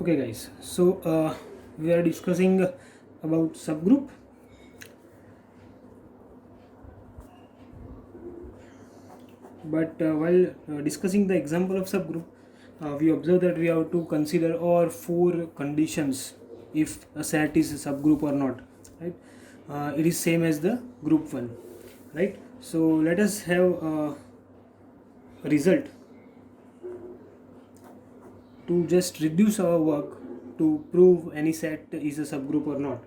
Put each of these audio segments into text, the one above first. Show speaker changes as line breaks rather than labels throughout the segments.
Okay guys, so we are discussing about subgroup. But while discussing the example of subgroup, we observe that we have to consider all four conditions if a set is a subgroup or not, right? It is same as the group one, right? So let us have a result to just reduce our work to prove any set is a subgroup or not.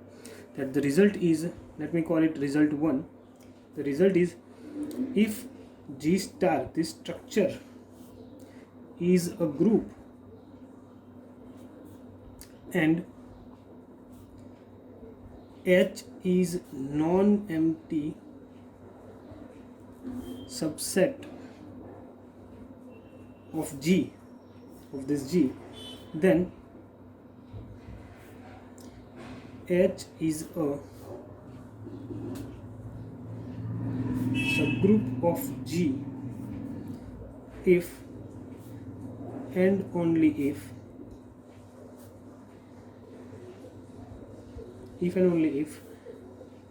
That the result is, let me call it result 1. The result is, if G star, this structure, is a group and H is non-empty subset of G, of this G, then H is a subgroup of G if and only if and only if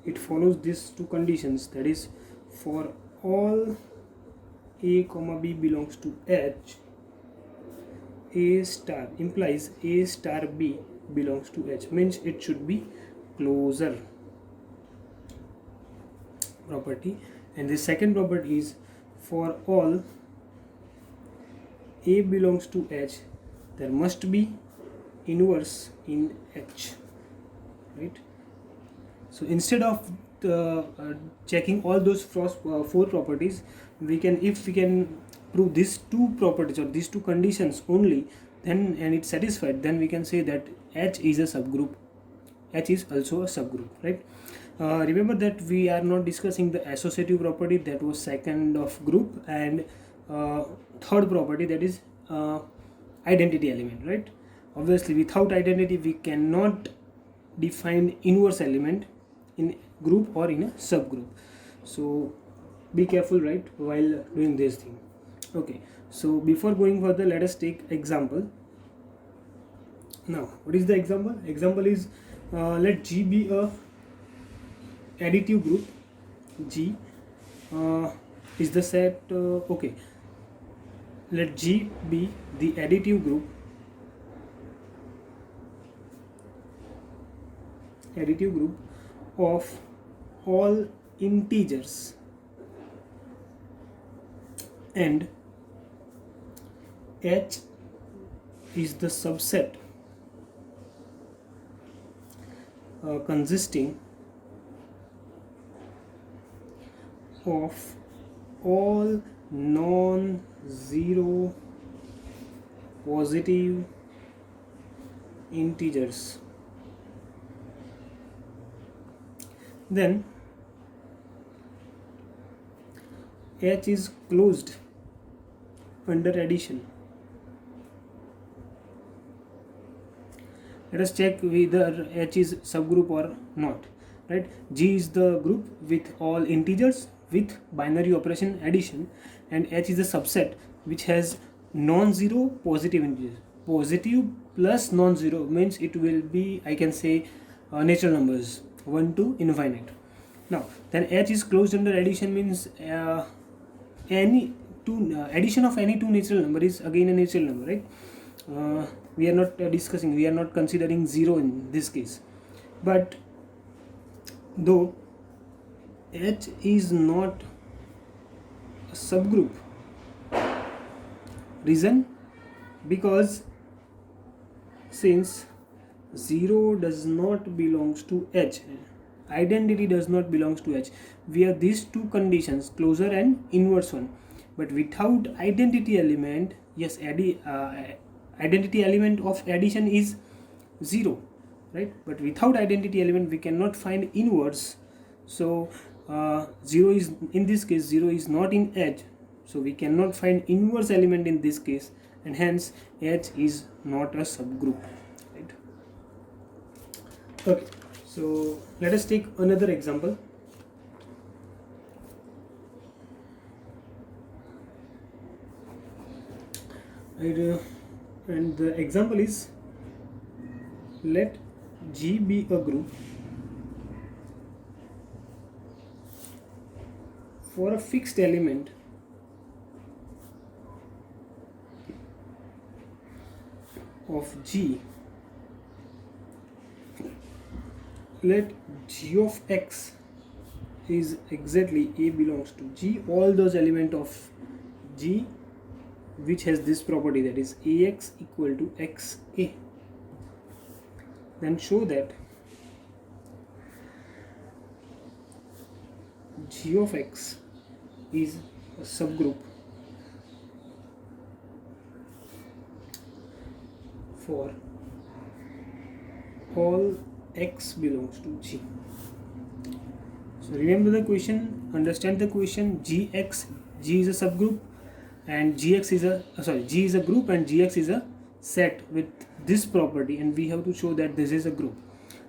it follows these two conditions, that is, for all A comma B belongs to H, A star implies A star B belongs to H, means it should be closure property. And the second property is, for all A belongs to H, there must be inverse in H, right? So instead of checking all those four properties, we can, if we can prove these two properties or these two conditions only, then and it's satisfied, then we can say that H is a subgroup. H is also a subgroup, right? Remember that we are not discussing the associative property, that was second of group, and third property, that is identity element, right? Obviously without identity we cannot define inverse element in group or in a subgroup. So be careful, right, while doing this thing. Okay, so before going further, let us take example. Now what is the example? Example is, let G be a additive group. G is the set, okay, let G be the additive group of all integers and H is the subset consisting of all non-zero positive integers. Then H is closed under addition. Let us check whether H is subgroup or not, right? G is the group with all integers with binary operation addition, and H is a subset which has non-zero positive integers. Positive plus non-zero means it will be, I can say, natural numbers 1 to infinite. Now then H is closed under addition means any two addition of any two natural number is again a natural number, right? We are not discussing, we are not considering 0 in this case. But though H is not a subgroup, reason, because since 0 does not belongs to H, identity does not belongs to H, we have these two conditions, closure and inverse one. But without identity element, yes, identity element of addition is 0, right? But without identity element we cannot find inverse. So 0 is, in this case 0 is not in H, so we cannot find inverse element in this case, and hence H is not a subgroup, right? Okay, so let us take another example. Right, and the example is, let G be a group for a fixed element of G. Let G of X is exactly A belongs to G, all those elements of G which has this property, that is Ax equal to Xa. Then show that G of X is a subgroup for all X belongs to G. So remember the question, understand the question. G is a subgroup and G is a group and Gx is a set with this property, and we have to show that this is a group.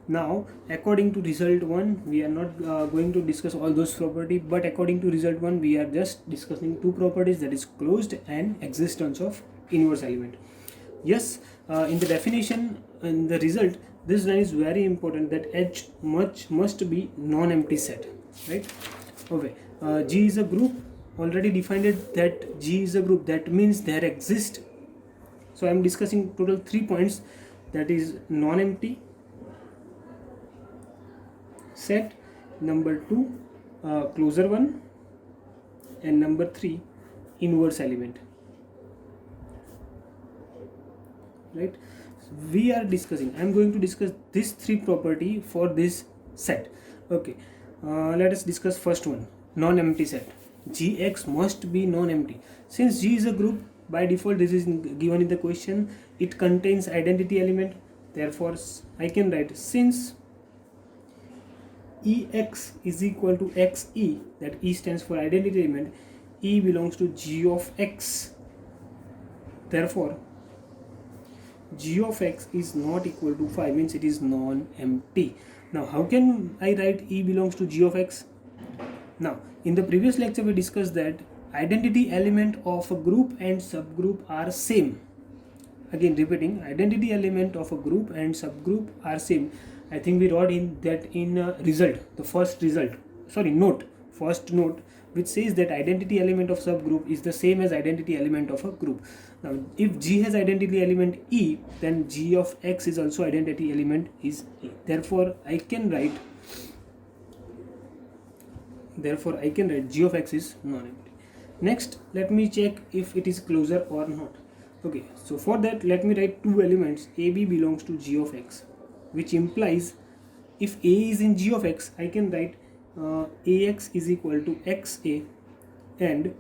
Now according to result 1, we are not going to discuss all those properties, but according to result 1 we are just discussing two properties, that is closed and existence of inverse element. Yes, in the definition, in the result, this line is very important, that H must be non-empty set, right? Okay, G is a group, already defined it that G is a group, that means there exist. So I am discussing total 3 points, that is non-empty set, number 2 closure one, and number 3 inverse element, right? We are discussing, I am going to discuss these 3 property for this set. Okay, let us discuss first one, non-empty set. Gx must be non-empty. Since G is a group, by default this is given in the question, it contains identity element, therefore I can write, since Ex is equal to Xe, that E stands for identity element, E belongs to G of X, therefore G of X is not equal to 5, means it is non-empty. Now how can I write E belongs to G of X? Now in the previous lecture we discussed that identity element of a group and subgroup are same. Again repeating, identity element of a group and subgroup are same. I think we wrote in that in result, the first note, which says that identity element of subgroup is the same as identity element of a group. Now if G has identity element E, then G of X is also identity element is E. Therefore I can write G of X is non-empty. Next, let me check if it is closure or not. Okay, so for that let me write two elements, AB belongs to G of X, which implies if A is in G of X, I can write Ax is equal to Xa and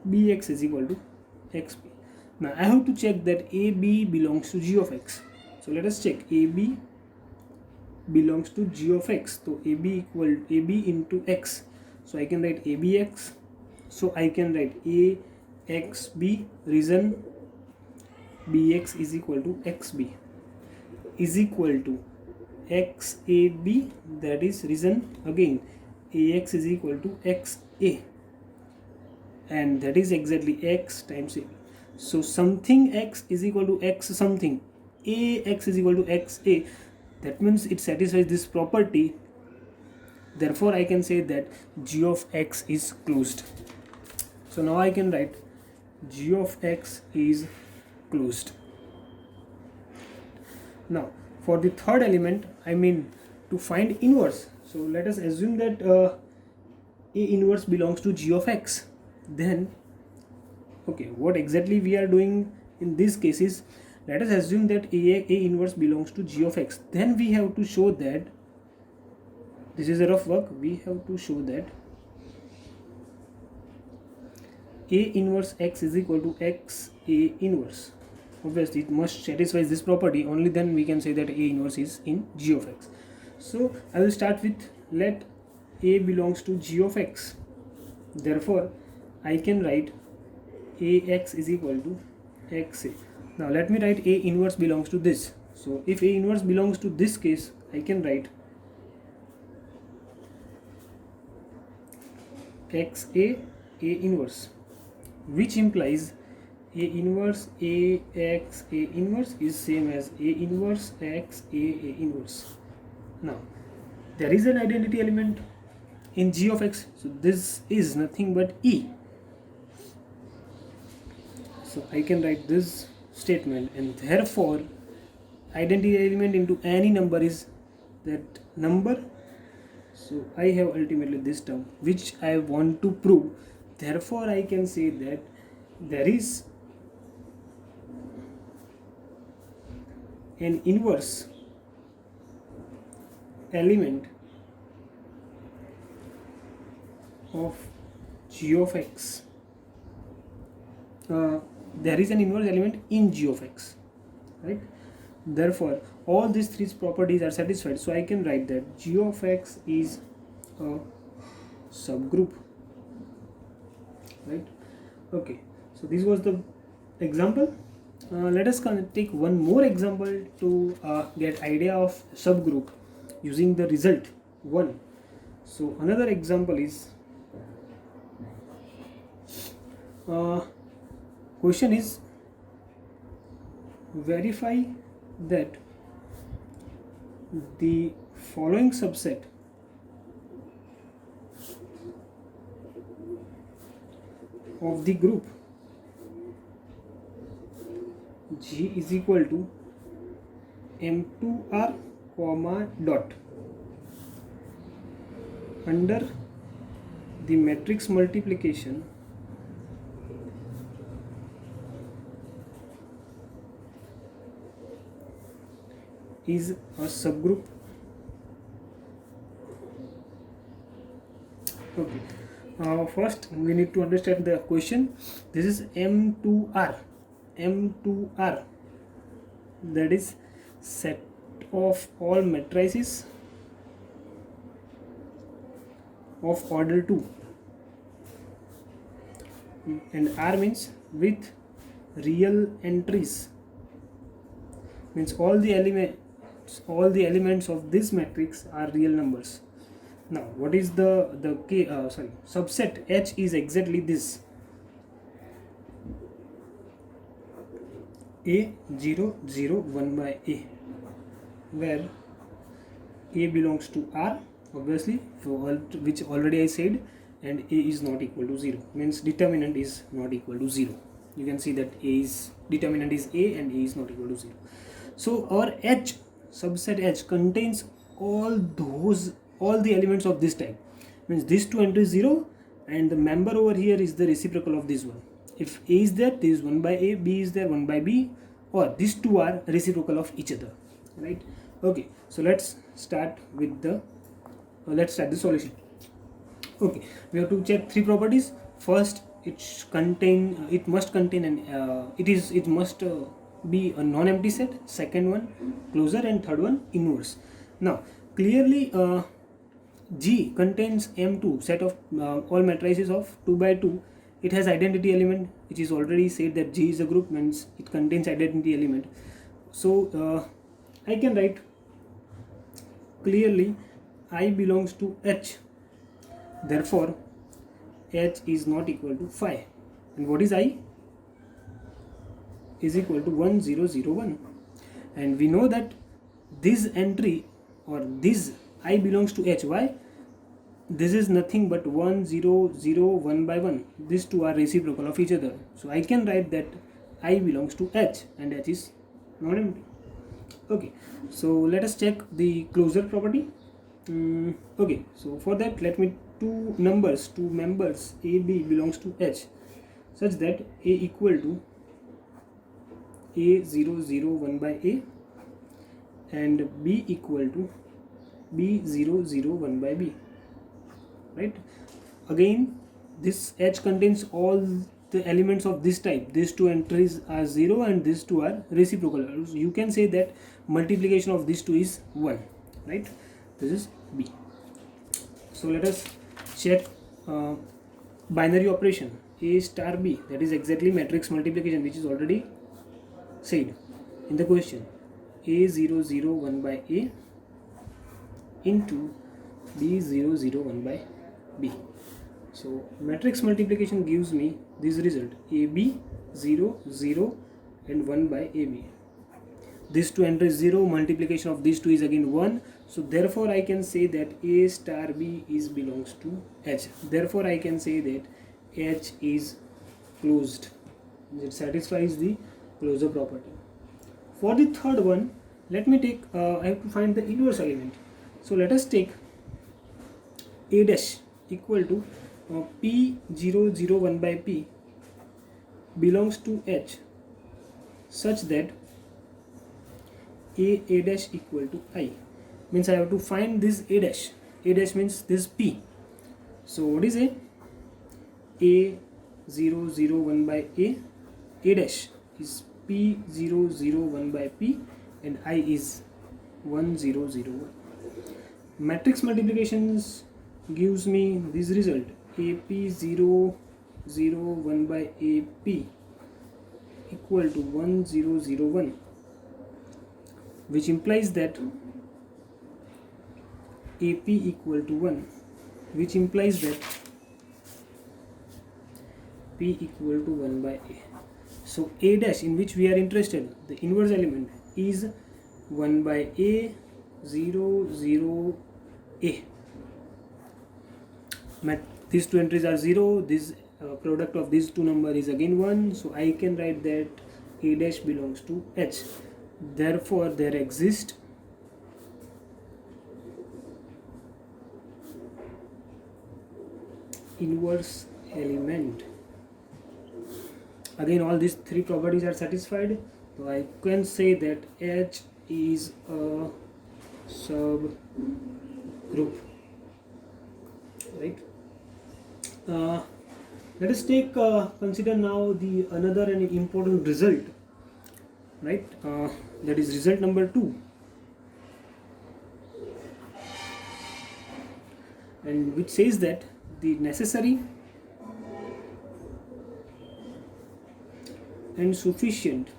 Bx is equal to Xb. Now I have to check that AB belongs to G of X. So let us check, AB belongs to G of X. So AB into X. So I can write ABX. So I can write AXB, reason Bx is equal to Xb is equal to XAB, that is reason again Ax is equal to Xa, and that is exactly X times AB. So something X is equal to X something, Ax is equal to Xa, that means it satisfies this property. Therefore I can say that G of X is closed. So now I can write G of X is closed. Now for the third element, I mean to find inverse, so let us assume that A inverse belongs to G of X. Then okay, what exactly we are doing in this case is, let us assume that A inverse belongs to G of X. Then we have to show that, this is a rough work, we have to show that A inverse X is equal to X A inverse. Obviously it must satisfy this property, only then we can say that A inverse is in G of X. So I will start with, let A belongs to G of X. Therefore I can write Ax is equal to Xa. Now let me write A inverse belongs to this. So if A inverse belongs to this case, I can write Xa A inverse, which implies A inverse A x A inverse is same as A inverse x A inverse. Now there is an identity element in g of x, so this is nothing but E. So I can write this statement, and therefore identity element into any number is that number. So I have ultimately this term which I want to prove. Therefore I can say that there is an inverse element of g of x. There is an inverse element in g of x, right? Therefore all these three properties are satisfied, so I can write that g of x is a subgroup, right? Okay, so this was the example. Let us take one more example to get idea of subgroup using the result 1. So another example is question is verify that the following subset of the group G is equal to M2R comma dot under the matrix multiplication is a subgroup. Okay, first we need to understand the question. This is M2R. M2R, that is set of all matrices of order 2, and R means with real entries, means all the elements of this matrix are real numbers. Now what is the subset H is exactly this: A 0 0 1 by A, where A belongs to R obviously, which already I said, and A is not equal to 0, means determinant is not equal to 0. You can see that determinant is A and A is not equal to 0. So our H, subset H, contains all the elements of this type, means this two entries 0, and the member over here is the reciprocal of this one. If A is there, this is 1 by A, B is there, 1 by B, or these two are reciprocal of each other, right? Okay, so let's start with the solution. Okay, we have to check three properties. First, it must be a non-empty set. Second one, closure, and third one, inverse. Now clearly G contains M2, set of all matrices of 2 by 2. It has identity element, which is already said that G is a group, means it contains identity element. So I can write clearly I belongs to H. Therefore H is not equal to 5. And what is I? Is equal to 1 0 0 1. And we know that this entry, or this I belongs to H. Why? This is nothing but 1 0 0 1 by 1. These two are reciprocal of each other. So I can write that I belongs to H, and H is not empty. Okay, so let us check the closure property. Okay, so for that, let me two members A B belongs to H, such that A equal to A 0 0 1 by A, and B equal to B 0 0 1 by B, right? Again, this H contains all the elements of this type. These two entries are 0 and these two are reciprocal. You can say that multiplication of these two is 1, right? This is B. So let us check binary operation A star B, that is exactly matrix multiplication, which is already said in the question. A 0 0 1 by A into B 0 0 1 by B. So matrix multiplication gives me this result: AB 0, 0 and 1 by AB. These two entries 0, multiplication of these two is again 1. So therefore I can say that A star B is belongs to H. Therefore I can say that H is closed. It satisfies the closure property. For the third one, let me take, I have to find the inverse element. So let us take A dash equal to P0, 0, 1 by P belongs to H such that A dash equal to I. Means I have to find this A dash. A dash means this P. So what is A? A 0, 0, 1 by A. A dash is P 0, 0, 1 by P and I is 1, 0, 0, 1. Matrix multiplications gives me this result. AP 0, 0, 1 by AP equal to 1, 0, 0, 1, which implies that AP equal to 1, which implies that P equal to 1 by A. So A dash, in which we are interested, the inverse element is 1 by A, 0, 0, A. These two entries are 0, this product of these two number is again 1, so I can write that A dash belongs to H. Therefore there exists inverse element. Again all these three properties are satisfied, so I can say that H is a subgroup, right? Let us take consider now the another and important result, right? That is result number 2, and which says that the necessary and sufficient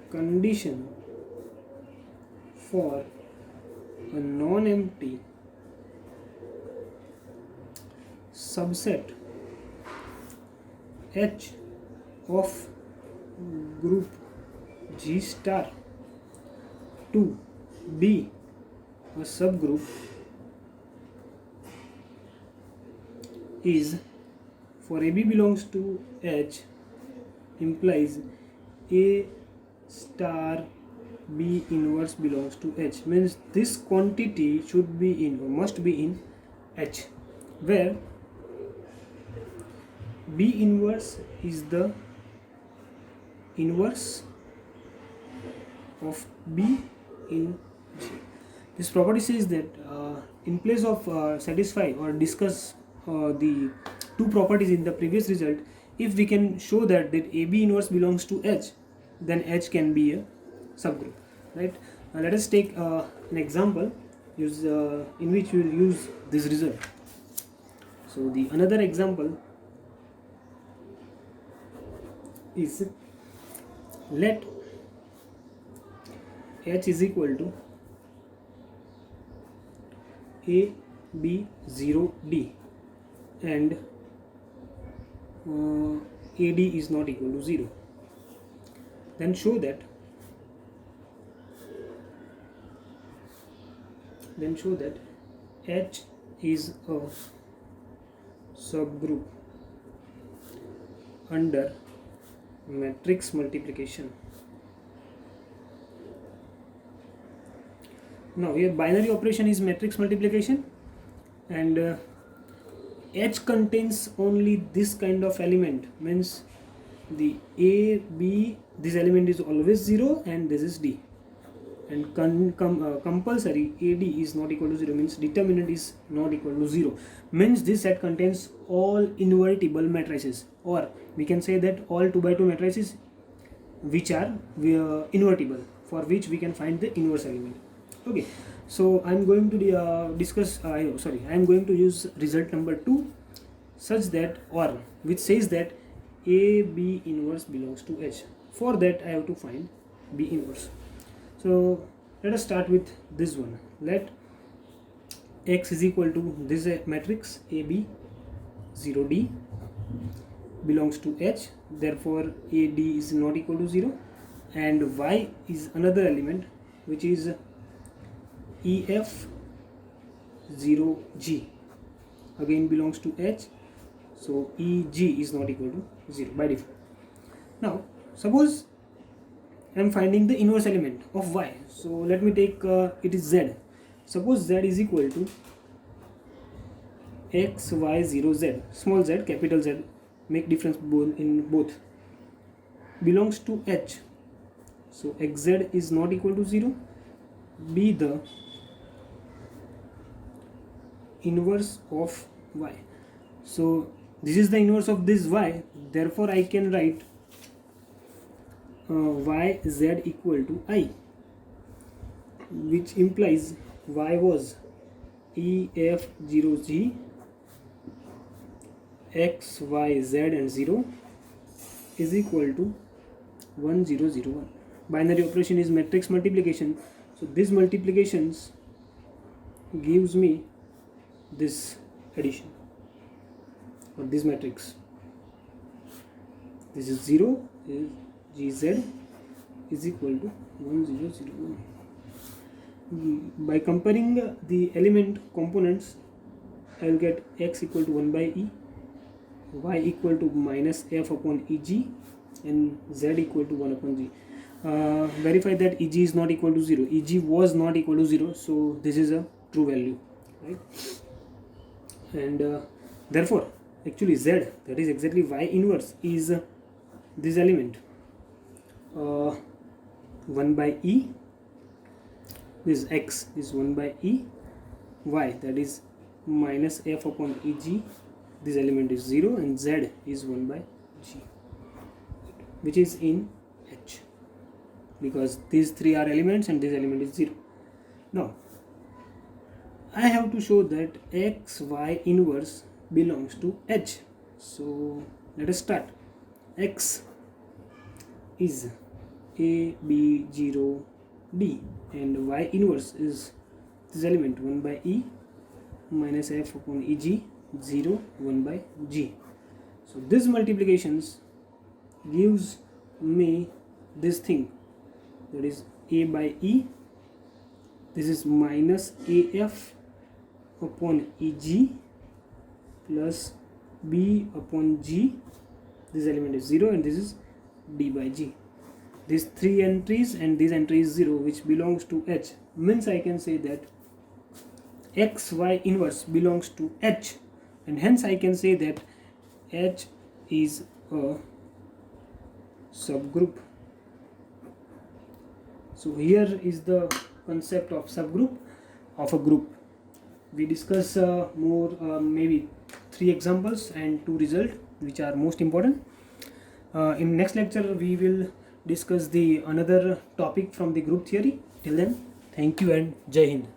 condition for a non-empty subset H of group G star to be a subgroup is for AB belongs to H implies A star B inverse belongs to H, means this quantity should be in or must be in H, where B inverse is the inverse of B in G. This property says that in place of satisfy or discuss the two properties in the previous result, if we can show that AB inverse belongs to H, then H can be a subgroup, right? Let us take an example in which we will use this result. So the another example is, let H is equal to A, B, 0, D and AD is not equal to 0. Then show that H is a subgroup under matrix multiplication. Now here binary operation is matrix multiplication, and H contains only this kind of element, means the A, B, this element is always 0 and this is D, and compulsory AD is not equal to 0, means determinant is not equal to 0, means this set contains all invertible matrices, or we can say that all 2 by 2 matrices which are invertible, for which we can find the inverse element. Okay, so I am going to I am going to use result number 2 such that, or which says that A B inverse belongs to H. For that I have to find B inverse. So let us start with this one. Let X is equal to this matrix AB 0D belongs to H, therefore AD is not equal to 0, and Y is another element which is EF 0G, again belongs to H, so EG is not equal to 0 by default. Now suppose I am finding the inverse element of Y, so let me take it is Z. Suppose Z is equal to X, Y, 0, Z, small z, capital Z, make difference in both, belongs to H, so XZ is not equal to 0, be the inverse of Y. So this is the inverse of this Y, therefore I can write YZ equal to I, which implies Y was EF0G, X, Y, Z and 0 is equal to 1, 0, 0, 1. Binary operation is matrix multiplication, so these multiplications gives me this addition or this matrix. This is 0, is GZ is equal to 1, 0, 0, 1. By comparing the element components, I will get X equal to 1 by E, Y equal to minus F upon EG, and Z equal to 1 upon G. Verify that EG is not equal to 0. EG was not equal to 0, so this is a true value, right? And therefore actually Z, that is exactly Y inverse, is this element 1 by E, this X is 1 by E, Y that is minus F upon EG, this element is 0, and Z is 1 by G, which is in H, because these three are elements and this element is 0. Now I have to show that X, Y inverse belongs to H. So let us start. X is A, B, 0, D, and Y inverse is this element 1 by E minus F upon EG, 0, 1 by G. So this multiplications gives me this thing, that is A by E, this is minus AF upon EG plus B upon G, this element is 0, and this is D by G. These three entries and this entry is 0, which belongs to H, means I can say that X, Y inverse belongs to H, and hence I can say that H is a subgroup. So here is the concept of subgroup of a group. We discuss more maybe 3 examples and 2 results which are most important. In next lecture we will discuss the another topic from the group theory. Till then, thank you and Jai Hind.